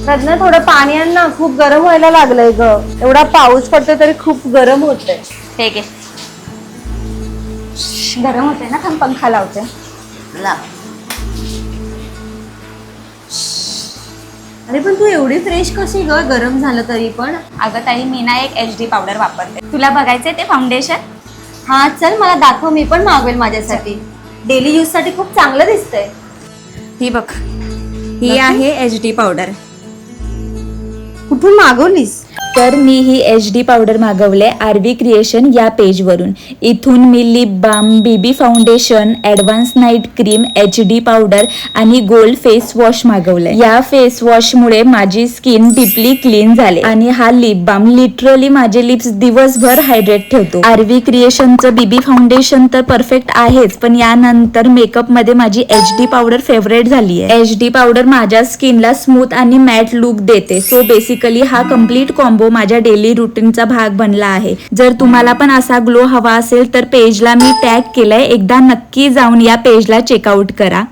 प्रज्ञा थोडं पाणी आण ना, खूप गरम व्हायला लागलंय ग. एवढा पाऊस पडतोय तरी खूप गरम होतंय. ठीक आहे. गरम होते ना, थांब पंखा लावते. अरे पण तू एवढी फ्रेश कशी ग, गरम झालं तरी पण? अगं ताई, मी ना एक HD पावडर वापरते. तुला बघायचंय ते फाउंडेशन? हा चल, मला दाखव, मी पण मागवेल माझ्यासाठी. डेली यूज साठी खूप चांगलं दिसतंय. ही बघ, ही आहे HD पावडर. कुठून मागवलीस? तर मी ही HD पावडर मागवले आरवी क्रिएशन या पेजवरून. इथून मी lip balm, BB foundation, advance night cream, HD powder आणि गोल्ड फेस वॉश मागवलंय. या फेस वॉशमुळे माझी स्किन डीपली क्लीन झाले आणि हा लिप बाम लिटरली माझे लिप्स दिवसभर हायड्रेट ठेवतो. आरवी क्रिएशनचं बीबी फाउंडेशन तर परफेक्ट आहेच, पण यानंतर मेकअप मध्ये माझी HD पावडर फेवरेट झाली आहे. HD पावडर माझ्या स्किनला स्मूथ आणि मॅट लुक देते. सो बेसिकली हा कम्प्लीट कॉम्बो माझ्या डेली रुटीनचा भाग बनला आहे. जर तुम्हाला पण असा ग्लो हवा असेल तर पेजला मी टॅग केलंय, एकदा नक्की जाऊन या पेजला चेकआउट करा.